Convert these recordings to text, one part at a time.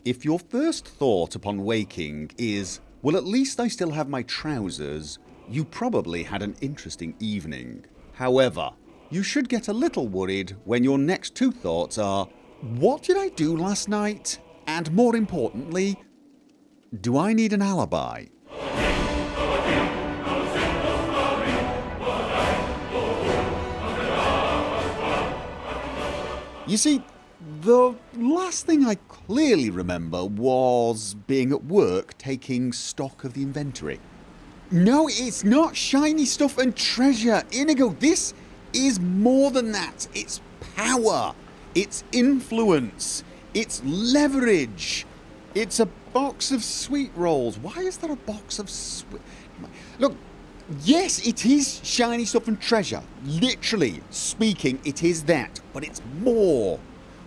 If your first thought upon waking is, well, at least I still have my trousers, you probably had an interesting evening. However, you should get a little worried when your next two thoughts are, what did I do last night? And more importantly, do I need an alibi? You see, the last thing I clearly remember was being at work taking stock of the inventory. No, it's not shiny stuff and treasure. Inigo, this is more than that. It's power. It's influence. It's leverage. It's a box of sweet rolls. Why is there a box of sweet... Look, yes, it is shiny stuff and treasure. Literally speaking, it is that. But it's more.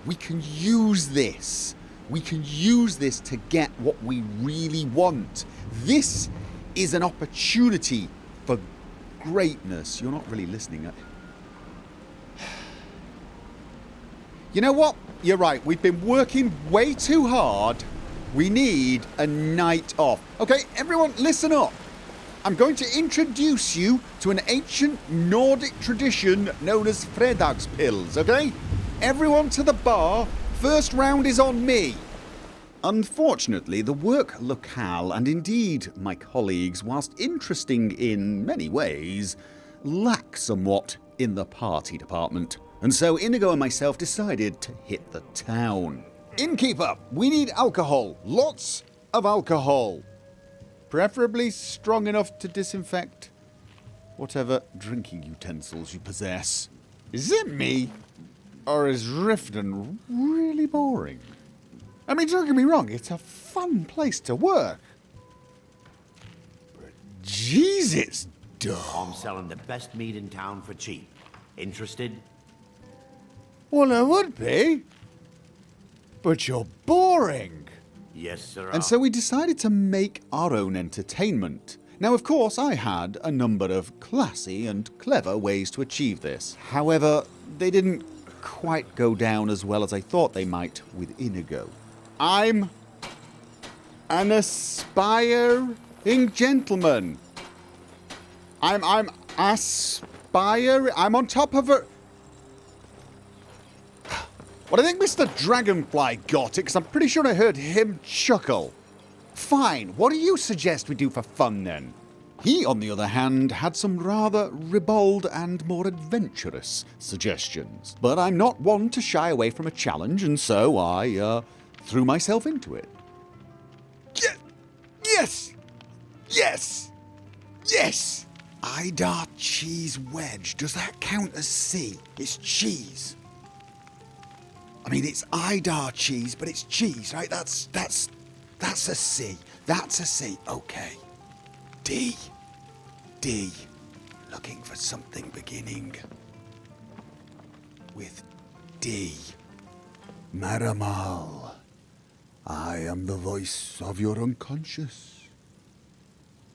We can use this. We can use this to get what we really want. This is an opportunity for greatness. You're not really listening. You know what? You're right. We've been working way too hard. We need a night off. Okay, everyone, listen up. I'm going to introduce you to an ancient Nordic tradition known as fredagspils, okay? Everyone to the bar. First round is on me. Unfortunately, the work locale, and indeed my colleagues, whilst interesting in many ways, lack somewhat in the party department. And so Inigo and myself decided to hit the town. Innkeeper, we need alcohol. Lots of alcohol. Preferably strong enough to disinfect whatever drinking utensils you possess. Is it me? Or is Riften really boring? I mean, don't get me wrong, it's a fun place to work. But jeez, it's dull. I'm selling the best meat in town for cheap. Interested? Well, I would be. But you're boring. Yes, sir. And so we decided to make our own entertainment. Now, of course, I had a number of classy and clever ways to achieve this. However, they didn't quite go down as well as I thought they might with Inigo. I'm an aspiring gentleman. I'm on top of a... Well, I think Mr. Dragonfly got it, because I'm pretty sure I heard him chuckle. Fine, what do you suggest we do for fun, then? He, on the other hand, had some rather ribald and more adventurous suggestions. But I'm not one to shy away from a challenge, and so I, threw myself into it. Yes! Yes! Yes! Idar cheese wedge. Does that count as C? It's cheese. I mean, it's Idar cheese, but it's cheese, right? That's a C. That's a C. Okay. D. Looking for something beginning with D. Maramal. I am the voice of your unconscious.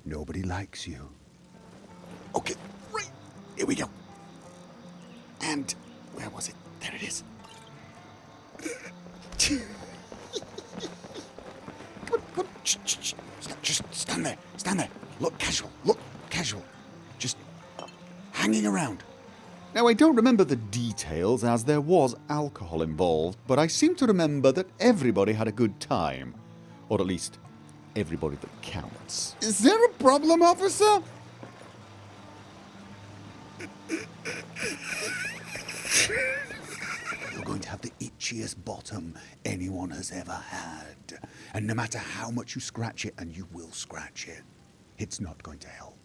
Nobody likes you. Okay, right. Here we go. And where was it? There it is. Come on. Shh. Just stand there. Look casual. Just hanging around. Now, I don't remember the details, as there was alcohol involved, but I seem to remember that everybody had a good time. Or at least, everybody that counts. Is there a problem, officer? You're going to have the itchiest bottom anyone has ever had. And no matter how much you scratch it, and you will scratch it, it's not going to help.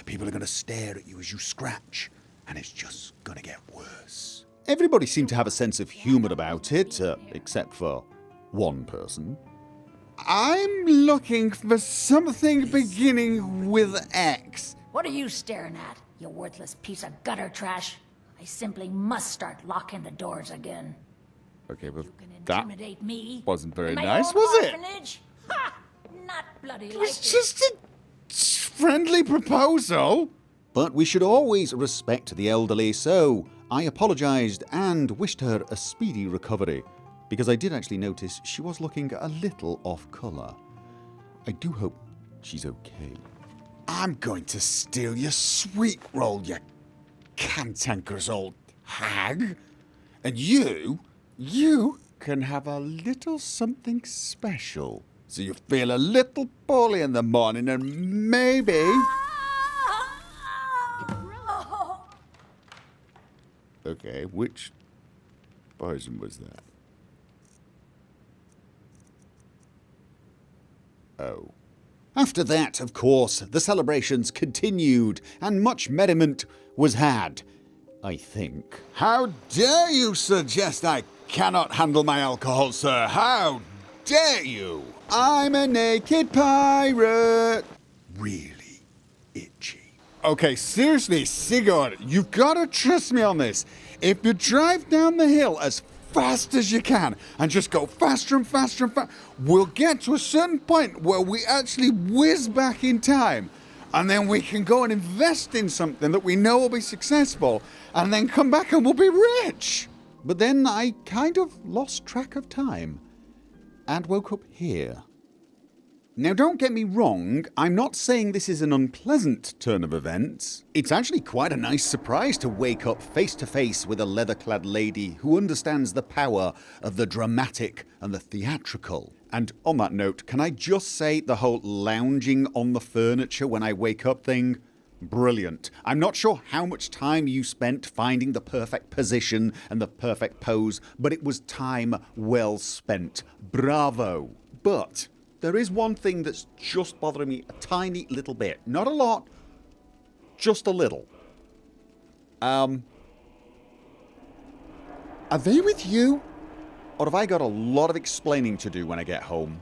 People are going to stare at you as you scratch, and it's just going to get worse. Everybody seemed to have a sense of humour about it, except for one person. I'm looking for something beginning with X. What are you staring at, you worthless piece of gutter trash? I simply must start locking the doors again. Okay, but You can that intimidate me. wasn't very in my nice, own was it? orphanage? Ha! Not bloody It like was it. just a friendly proposal. But we should always respect the elderly, so I apologised and wished her a speedy recovery because I did actually notice she was looking a little off colour. I do hope she's okay. I'm going to steal your sweet roll, you cantankerous old hag. And you can have a little something special. So you feel a little poorly in the morning and maybe... Okay, which poison was that? Oh. After that, of course, the celebrations continued, and much merriment was had, I think. How dare you suggest I cannot handle my alcohol, sir? How dare you? I'm a naked pirate. Really itchy. Okay, seriously, Sigurd, you've got to trust me on this. If you drive down the hill as fast as you can and just go faster and faster and faster, we'll get to a certain point where we actually whiz back in time, and then we can go and invest in something that we know will be successful, and then come back and we'll be rich. But then I kind of lost track of time and woke up here. Now, don't get me wrong, I'm not saying this is an unpleasant turn of events. It's actually quite a nice surprise to wake up face to face with a leather-clad lady who understands the power of the dramatic and the theatrical. And on that note, can I just say the whole lounging on the furniture when I wake up thing? Brilliant. I'm not sure how much time you spent finding the perfect position and the perfect pose, but it was time well spent. Bravo. But there is one thing that's just bothering me a tiny little bit. Not a lot, just a little. Are they with you? Or have I got a lot of explaining to do when I get home?